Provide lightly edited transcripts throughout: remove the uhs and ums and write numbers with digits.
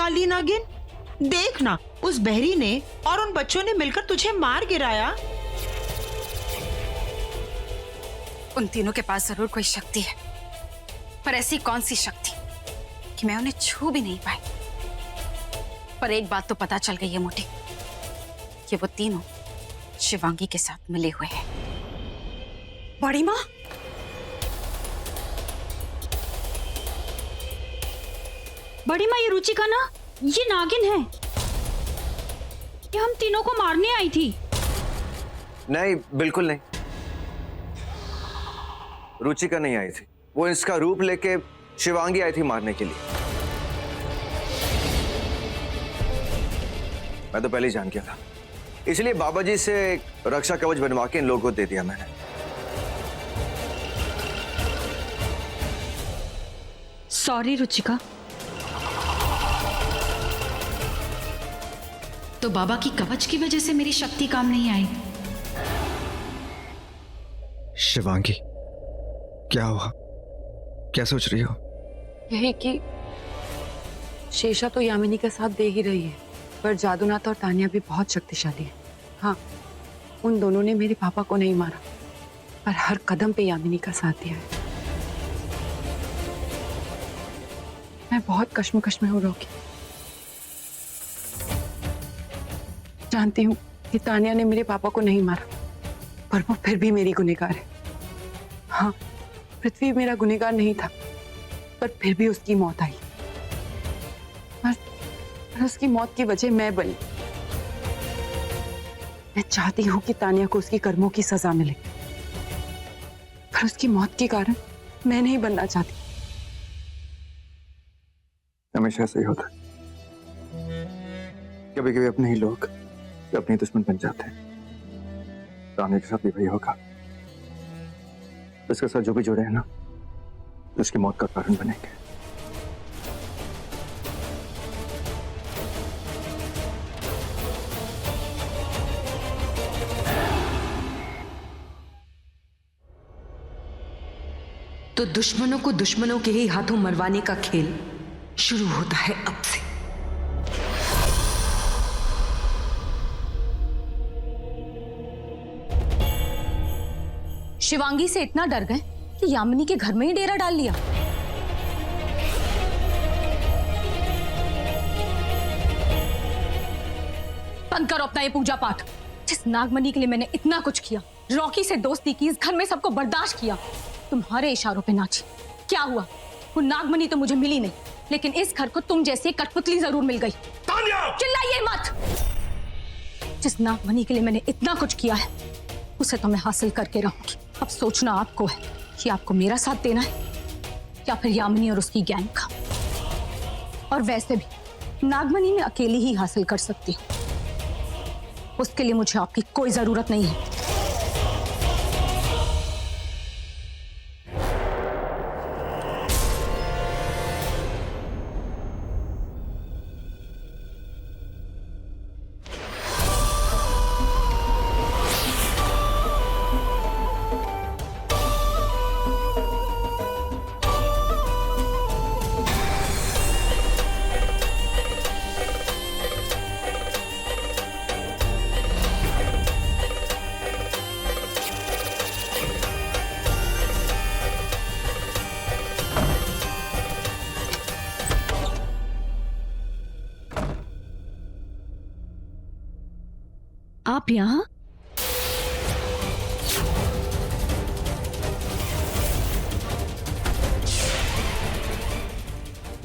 निकाल ली नागिन। देख ना, उस बहरी ने और उन बच्चों ने मिलकर तुझे मार गिराया। उन तीनों के पास जरूर कोई शक्ति है, पर ऐसी कौन सी शक्ति कि मैं उन्हें छू भी नहीं पाई। पर एक बात तो पता चल गई है मोटी, कि वो तीनों शिवांगी के साथ मिले हुए हैं। बड़ी माँ, बड़ी माँ, ये रुचिका ना, ये नागिन है। ये हम तीनों को मारने आई थी। नहीं, बिल्कुल नहीं। रुचिका नहीं आई थी, वो इसका रूप लेके शिवांगी आई थी मारने के लिए। मैं तो पहले ही जान गया था, इसलिए बाबा जी से एक रक्षा कवच बनवा के इन लोगों को दे दिया मैंने। सॉरी रुचिका। तो बाबा की कवच की वजह से मेरी शक्ति काम नहीं आई। शिवांगी, क्या हुआ? क्या सोच रही हो? यही कि शेषा तो यामिनी का साथ दे ही रही है, पर जादूनाथ और तानिया भी बहुत शक्तिशाली है। हाँ, उन दोनों ने मेरे पापा को नहीं मारा, पर हर कदम पे यामिनी का साथ दिया है। मैं बहुत कश्मकश में हूँ रोकी। जानती हूँ कि तानिया ने मेरे पापा को नहीं मारा, पर वो फिर भी मेरी गुनहगार है। हाँ, पृथ्वी मेरा गुनहगार नहीं था, पर फिर भी उसकी मौत आई। पर उसकी मौत की वजह मैं बनी। मैं चाहती हूँ कि तानिया को उसकी कर्मों की सजा मिले, पर उसकी मौत के कारण मैं नहीं बनना चाहती। हमेशा ऐसा ही होता है, कभी कभी अपने ही लोग अपने दुश्मन बन जाते हैं। तानिया के साथ भी वही होगा। इसके साथ जो भी जुड़े हैं ना, उसकी मौत का कारण बनेंगे। तो दुश्मनों को दुश्मनों के ही हाथों मरवाने का खेल शुरू होता है अब से। शिवांगी से इतना डर गए कि यामिनी के घर में ही डेरा डाल लिया। बंद करो अपना ये पूजा पाठ। जिस नागमणि के लिए मैंने इतना कुछ किया, रॉकी से दोस्ती की, इस घर में सबको बर्दाश्त किया, तुम्हारे इशारों पे नाची। क्या हुआ? वो नागमणि तो मुझे मिली नहीं, लेकिन इस घर को तुम जैसी कठपुतली जरूर मिल गई। चिल्लाइए मत। जिस नागमणि के लिए मैंने इतना कुछ किया है, उसे तो मैं हासिल करके रहूंगी। अब सोचना आपको है कि आपको मेरा साथ देना है या फिर यामिनी और उसकी गैंग का। और वैसे भी नागमणि मैं अकेली ही हासिल कर सकती हूँ, उसके लिए मुझे आपकी कोई जरूरत नहीं है। आप यहाँ?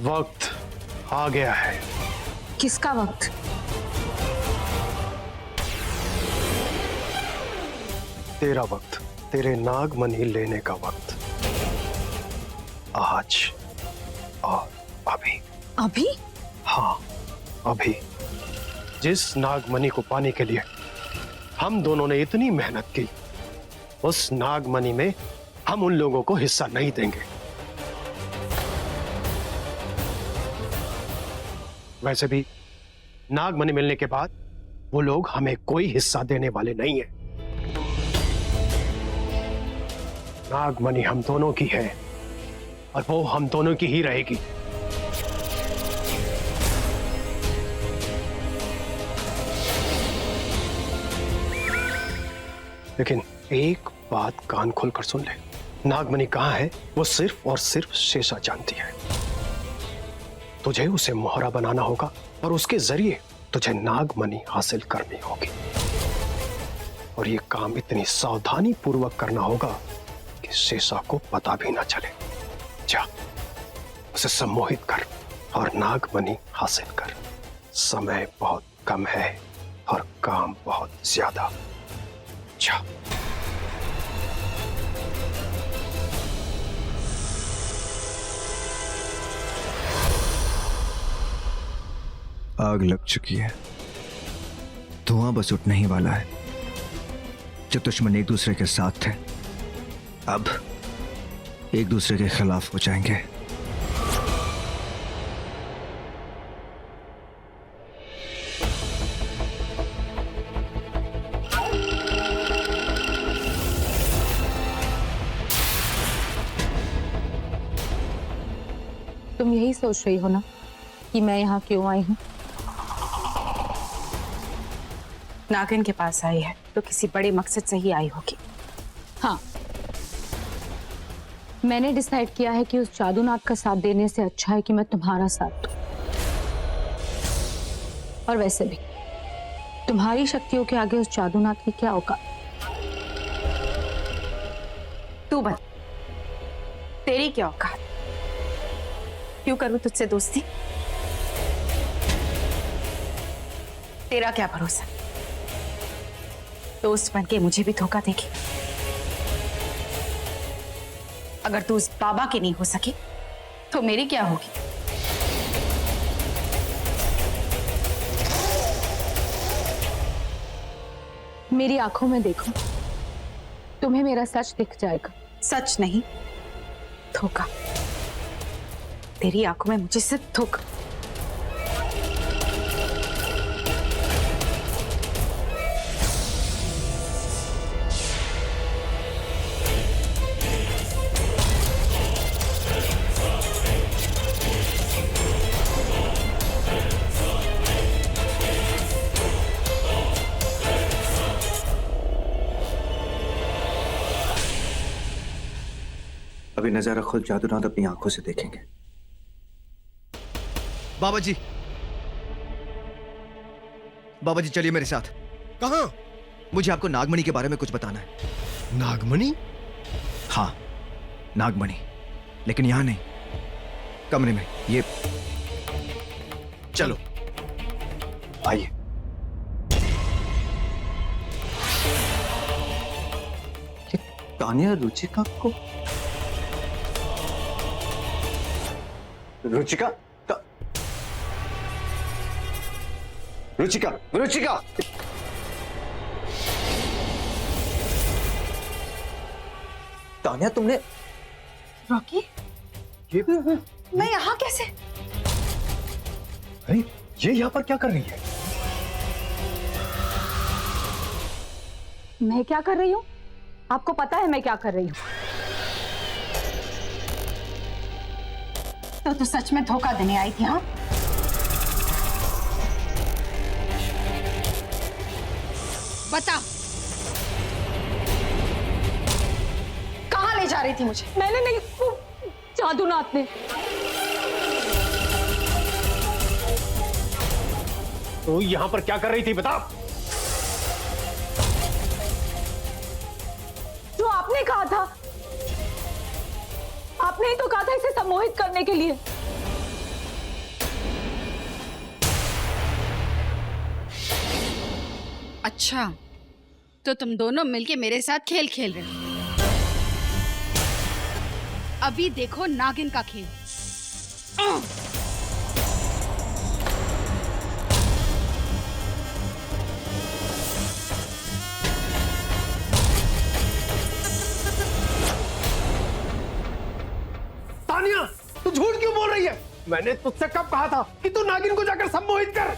वक्त आ गया है। किसका वक्त? तेरा वक्त, तेरे नागमणि लेने का वक्त। आज और अभी। अभी? हाँ, अभी। जिस नागमणि को पाने के लिए हम दोनों ने इतनी मेहनत की, उस नागमणि में हम उन लोगों को हिस्सा नहीं देंगे। वैसे भी नागमणि मिलने के बाद वो लोग हमें कोई हिस्सा देने वाले नहीं हैं। नागमणि हम दोनों की है और वो हम दोनों की ही रहेगी। लेकिन एक बात कान खोलकर सुन ले, नागमणि कहाँ है वो सिर्फ और सिर्फ शेषा जानती है। तुझे उसे मोहरा बनाना होगा और उसके जरिए तुझे नागमणि हासिल करनी होगी। और ये काम इतनी सावधानी पूर्वक करना होगा कि शेषा को पता भी ना चले। जा, उसे सम्मोहित कर और नागमणि हासिल कर। समय बहुत कम है और काम बहुत ज्यादा। जा। आग लग चुकी है, धुआं बस उठने ही वाला है। जो दुश्मन एक दूसरे के साथ थे, अब एक दूसरे के खिलाफ हो जाएंगे। तुम यही सोच रही हो ना कि मैं यहाँ क्यों आई हूँ? नागिन के पास आई है तो किसी बड़े मकसद से ही आई होगी। हाँ, मैंने डिसाइड किया है कि उस जादूनाथ का साथ देने से अच्छा है कि मैं तुम्हारा साथ दूं। और वैसे भी तुम्हारी शक्तियों के आगे उस जादूनाथ की क्या औकात। तू बता, तेरी क्या औकात? क्यों करूं तुझसे दोस्ती? तेरा क्या भरोसा, दोस्त बनके मुझे भी धोखा देगी? अगर तू उस बाबा की नहीं हो सकी तो मेरी क्या होगी? मेरी आंखों में देखो, तुम्हें मेरा सच दिख जाएगा। सच नहीं, धोखा। तेरी आंखों में मुझे सिर्फ धोखा। अभी नजारा खुद जादूनाथ अपनी आंखों से देखेंगे। बाबा जी, बाबा जी चलिए मेरे साथ। कहां? मुझे आपको नागमणि के बारे में कुछ बताना है। नागमणि? हाँ, नागमणि, लेकिन यहां नहीं, कमरे में। ये चलो आइए। तानिया रुचिका को, रुचिका रुचिका रुचिका तानिया, तुमने रॉकी, मैं यहाँ कैसे? अरे ये यहाँ पर क्या कर रही है? मैं क्या कर रही हूँ? आपको पता है मैं क्या कर रही हूँ? तो तू सच में धोखा देने आई थी? हाँ, बता, कहाँ ले जा रही थी मुझे? मैंने नहीं, वो जादूनाथ ने। तो यहाँ पर क्या कर रही थी बता? जो आपने कहा था, आपने ही तो कहा था इसे सम्मोहित करने के लिए। अच्छा, तो तुम दोनों मिलके मेरे साथ खेल खेल रहे हो। अभी देखो नागिन का खेल। तानिया, तू झूठ क्यों बोल रही है? मैंने तुझसे कब कहा था कि तू नागिन को जाकर सम्मोहित कर?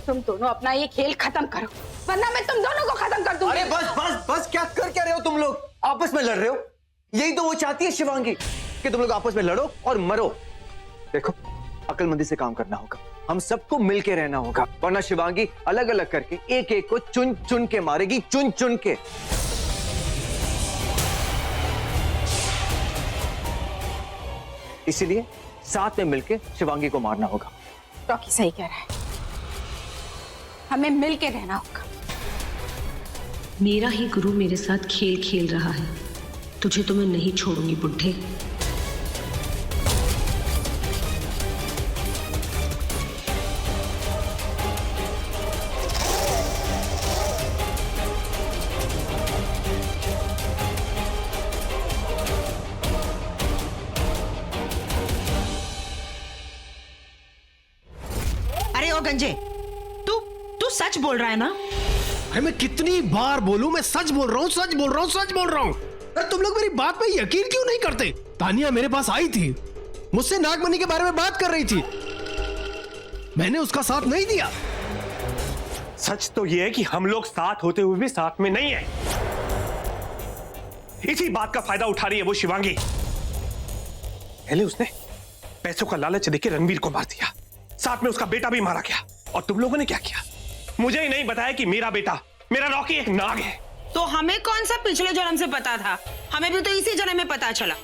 तुम दोनों अपना ये खेल खत्म करो, वरना मैं तुम दोनों को खत्म कर दूंगी। अरे बस बस बस, क्या कर क्या रहे हो तुम लोग? आपस में लड़ रहे हो? यही तो वो चाहती है शिवांगी, कि तुम लोग आपस में लड़ो और मरो। देखो, अक्लमंदी से काम करना होगा। हम सबको मिलके रहना होगा, वरना शिवांगी अलग अलग करके एक एक को चुन चुन के मारेगी, चुन चुन के। इसीलिए साथ में मिलके शिवांगी को मारना होगा। रॉकी सही कह रहा है, हमें मिल के रहना होगा। मेरा ही गुरु मेरे साथ खेल खेल रहा है, तुझे तो मैं नहीं छोड़ूंगी बुढ़े। अरे ओ गंजे, तू तू सच बोल रहा है ना? अरे मैं कितनी बार बोलूं, मैं सच बोल रहा हूँ, सच बोल रहा हूँ, सच बोल रहा हूँ। अरे तुम लोग मेरी बात पे यकीन क्यों नहीं करते? तानिया मेरे पास आई थी, मुझसे नागमणि के बारे में बात कर रही थी, मैंने उसका साथ नहीं दिया। सच तो यह है कि हम लोग साथ होते हुए भी साथ में नहीं है। इसी बात का फायदा उठा रही है वो शिवांगी। पहले उसने पैसों का लालच देके रणवीर को मार दिया, साथ में उसका बेटा भी मारा गया। और तुम लोगों ने क्या किया? मुझे ही नहीं बताया कि मेरा बेटा, मेरा रॉकी एक नाग है। तो हमें कौन सा पिछले जन्म से पता था? हमें भी तो इसी जन्म में पता चला,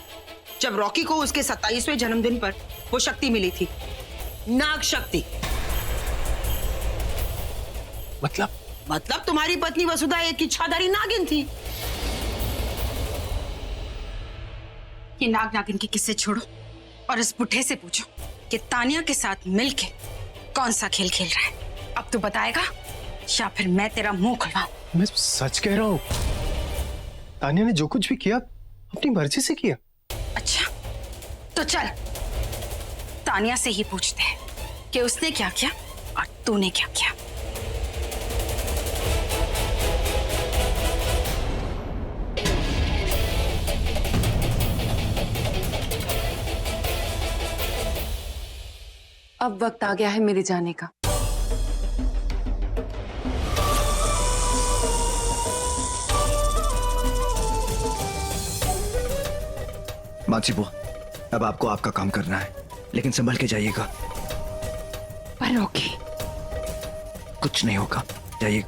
जब रॉकी को उसके 27वें जन्मदिन पर वो शक्ति मिली थी, नाग शक्ति। मतलब तुम्हारी पत्नी वसुधा एक इच्छाधारी नागिन थी। ये नाग नागिन के किस्से छोड़ो और इस बुढ़े से पूछो कि तानिया के साथ मिलके कौन सा खेल खेल रहा है। अब तू बताएगा या फिर मैं तेरा मुंह खुलवाऊं? मैं सच कह रहा हूँ, तानिया ने जो कुछ भी किया अपनी मर्जी से किया। अच्छा, तो चल तानिया से ही पूछते हैं कि उसने क्या किया और तूने क्या किया। अब वक्त आ गया है मेरे जाने का। मानसी बुआ, अब आपको आपका काम करना है, लेकिन संभल के जाइएगा। पर रॉकी, कुछ नहीं होगा, जाइए।